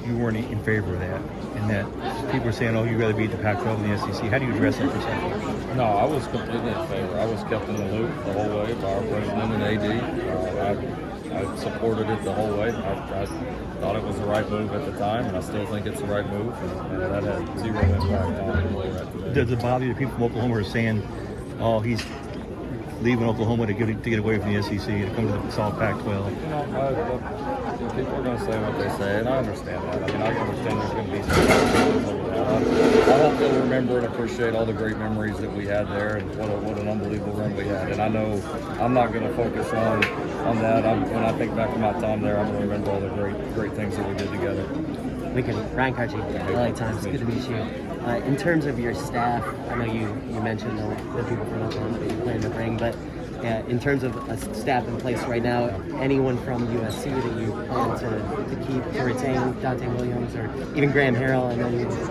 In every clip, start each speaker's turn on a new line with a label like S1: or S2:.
S1: you weren't in favor of that, and that people were saying, "Oh, you'd rather be at the Pac-12 than the SEC." How do you address that perception?
S2: No, I was completely in favor. I was kept in the loop the whole way by our president and AD. I supported it the whole way. I thought it was the right move at the time, and I still think it's the right move, and that had zero impact on where we're at today.
S1: Does it bother you that people from Oklahoma are saying, "Oh, he's leaving Oklahoma to get away from the SEC and to come to the solid Pac-12"?
S2: People are going to say what they say, and I understand that. I mean, I understand there's going to be some I hope they'll remember and appreciate all the great memories that we had there, and what an unbelievable run we had. And I know I'm not going to focus on that. When I think back to my time there, I'm going to remember all the great things that we did together.
S3: Ryan Karchi, LA Times. Good to meet you. In terms of your staff, I know you mentioned the people from Oklahoma that you plan to bring, but in terms of a staff in place right now, anyone from USC that you plan to retain, Dante Williams or even Graham Harrell, I know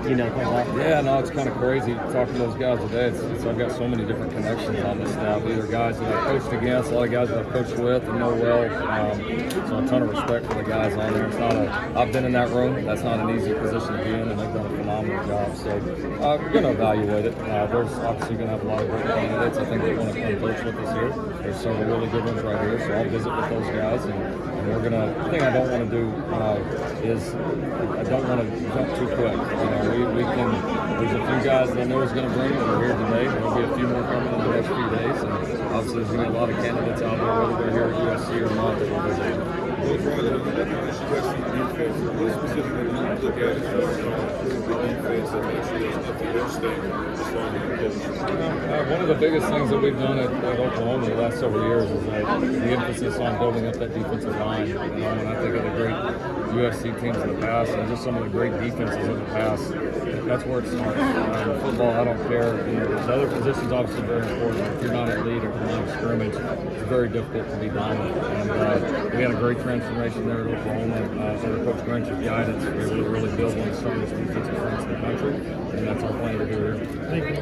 S3: you know quite well.
S2: Yeah, no, it's kind of crazy talking to those guys today. I've got so many different connections on this staff, either guys that I've coached against, a lot of guys that I've coached with and know well. So a ton of respect for the guys on there. I've been in that room. That's not an easy position to be in, and they've done a phenomenal job. So we're going to evaluate it. There's obviously going to have a lot of great candidates. I think they want to come coach with us here. There's several really good ones right here, so I'll visit with those guys, and we're gonna. The thing I don't want to do is I don't want to jump too quick. We can. There's a few guys that I know is going to bring that are here today. There'll be a few more coming in the next few days, and obviously there's going to be a lot of candidates out there, whether they're here at USC or not, that we'll visit. One of the biggest things that we've done at Oklahoma the last several years is the emphasis on building up that defensive line. When I think of the great USC teams in the past and just some of the great defenses in the past, that's where it starts. Football, I don't care. The other positions obviously very important. If you're not at lead or if you're not in scrimmage, it's very difficult to be dominant. And we had a great transformation there at Oklahoma under Coach Grinch's guidance. We were able to really build one of the strongest defensive fronts in the country, and that's our plan to do here.
S4: Thank you.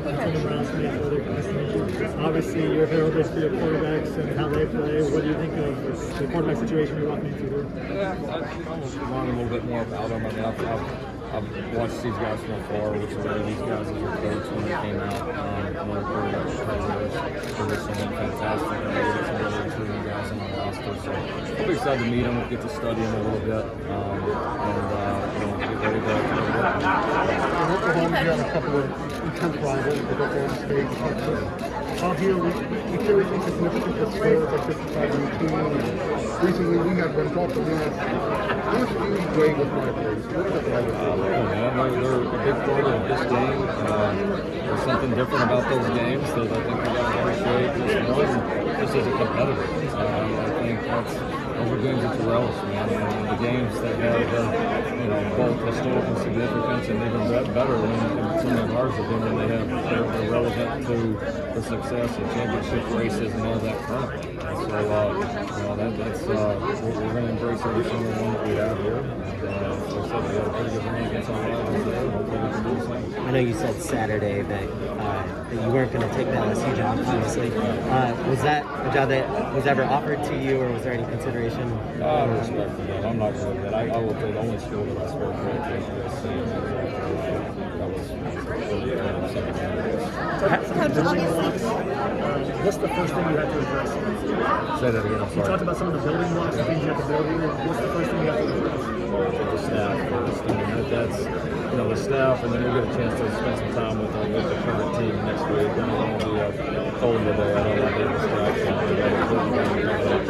S4: Obviously, you're heralded for your quarterbacks and how they play. What do you think of the quarterback situation you're walking into here?
S2: Yeah, I almost learn a little bit more about them. I mean, I've watched these guys from afar, which are these guys as your coach when they came out. One of the quarterbacks been fantastic. And they get some really intriguing guys on our roster. So I'll be excited to meet them, get to study them a little bit, and get ready to work.
S4: In Oklahoma, you have a couple of intense rivals with Oklahoma State and Texas. Out here, we carry some significant scores like 55-2. Recently, we have been talking to them. How much do you weigh with my players? What is it like?
S2: They're a big part of this game. There's something different about those games that I think we got to appreciate. Just as a competitor. I think those are games that you relish, man. And the games that have both historical significance and even better than some of ours have been when they're relevant to the success of championship races and all that currently. So that's we're going to embrace every single one that we have here. So we had a pretty good run against our rivals there. Hopefully we can do the same.
S3: I know you said Saturday that you weren't going to take the LSU job, obviously. Was that a job that was ever offered to you, or was there any consideration?
S2: I respect for that. I'm not going to do that. I will take the only school that I spoke with at USC. That was
S4: What's the first thing you had to address?
S2: Say that again, I'm
S4: You
S2: sorry.
S4: talked about some of the building blocks and things you have to build. What's the first thing you have to address?
S2: The staff first. I mean, that's the staff, and then we'll get a chance to spend some time with the current team next week. I don't want to be told today. I don't want to be a distraction.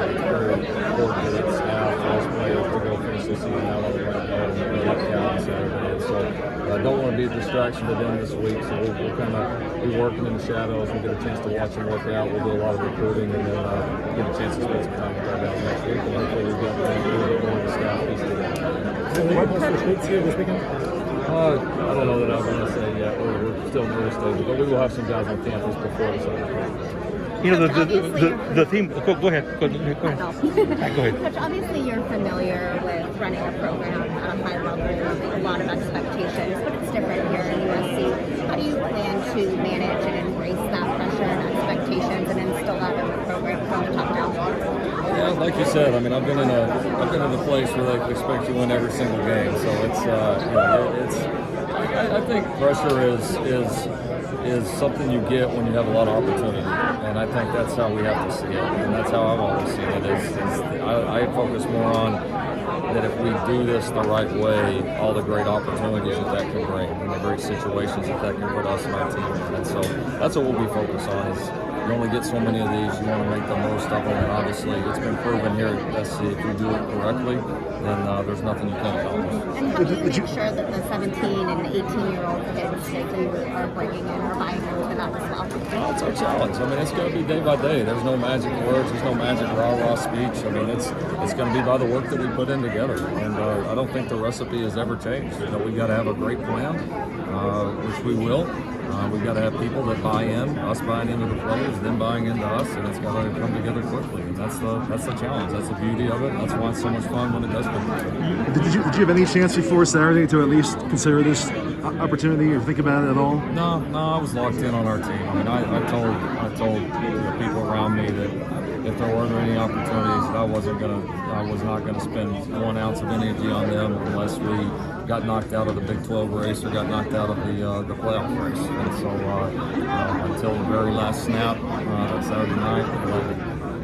S2: It's very important to that staff, those players to go finish the season out on the right note and really let count on Saturday. So I don't want to be a distraction to them this week. So we'll kind of be working in the shadows. We'll get a chance to watch them work out. We'll do a lot of recruiting, and then get a chance to spend some time with our guys next week. And hopefully we've got a little bit more of the staff piece together.
S4: This weekend?
S2: I don't know that I want to say yet. We're still in early stages, but we will have some guys on campus before the summer.
S1: The theme. Go ahead. Go ahead.
S5: Coach, obviously you're familiar with running a program at a high level, a lot of expectations, but it's different here at USC. How do you plan to manage and embrace that pressure and expectations and instill that in the program from the top down?
S2: Yeah, like you said, I mean, I've been in a place where they expect you to win every single game. So it's I think pressure is something you get when you have a lot of opportunity, and I think that's how we have to see it, and that's how I've always seen it. I focus more on that if we do this the right way, all the great opportunities that can bring, and the great situations that can put us and our team in. And so that's what we'll be focused on. Is you only get so many of these, you want to make the most of them, and obviously it's been proven here at SC, if you do it correctly, then there's nothing you can't accomplish.
S5: And how do you make sure that the 17 and 18-year-old kids that you are bringing in are buying into that as well?
S2: Well, it's our challenge. I mean, it's going to be day by day. There's no magic words. There's no magic rah-rah speech. I mean, it's going to be by the work that we put in together. And I don't think the recipe has ever changed. You know, we've got to have a great plan, which we will. We've got to have people that buy in, us buying into the players, them buying into us, and it's got to come together quickly. And that's the challenge. That's the beauty of it. That's why it's so much fun when it does come.
S6: Did you have any chance before Saturday to at least consider this opportunity or think about it at all?
S2: No, I was locked in on our team. I mean, I told the people around me that if there weren't any opportunities, I was not gonna spend 1 ounce of energy on them unless we got knocked out of the Big 12 race or got knocked out of the playoff race. And so until the very last snap that Saturday night,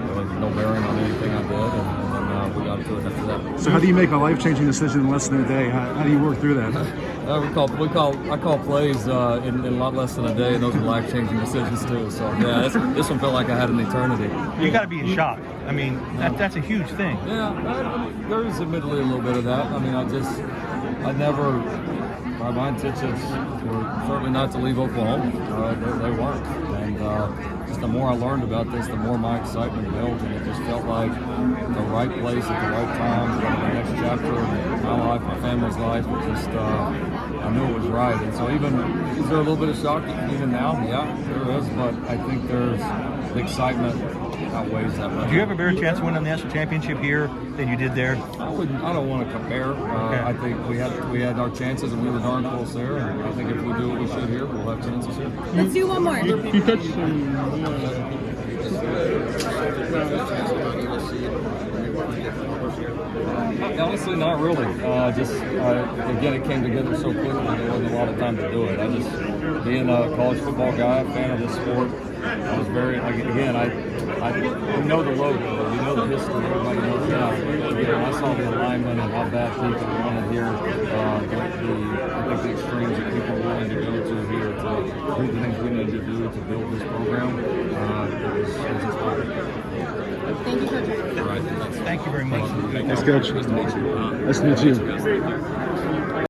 S2: there was no bearing on anything I did, and then we got to it after that.
S6: So how do you make a life-changing decision in less than a day? How do you work through that?
S2: I call plays in a lot less than a day, and those are life-changing decisions too. So yeah, this one felt like I had an eternity.
S1: You got to be in shock. I mean, that's a huge thing.
S2: Yeah, there is admittedly a little bit of that. I mean, my intentions were certainly not to leave Oklahoma. They weren't. And just the more I learned about this, the more my excitement built, and it just felt like the right place at the right time, the next chapter of my life, my family's life. It just, I knew it was right. And so is there a little bit of shock even now? Yeah, there is, but I think there's the excitement outweighs that much.
S1: Do you have a better chance of winning the national championship here than you did there?
S2: I don't want to compare. I think we had our chances and we were darn close there. And I think if we do what we should here, we'll have chances here.
S5: Let's do one more.
S4: You touched on
S2: Honestly, not really. Again, it came together so quickly. There wasn't a lot of time to do it. Being a college football guy, a fan of the sport, I was very, we know the logo, we know the history, everybody knows that. But again, I saw the alignment and how bad people wanted here, I think the extremes that people are willing to go to here to do the things we need to do to build this program. It was inspiring.
S5: Thank you, Coach.
S2: All right, thanks.
S1: Thank you very much.
S6: Thanks, Coach. Nice to meet you.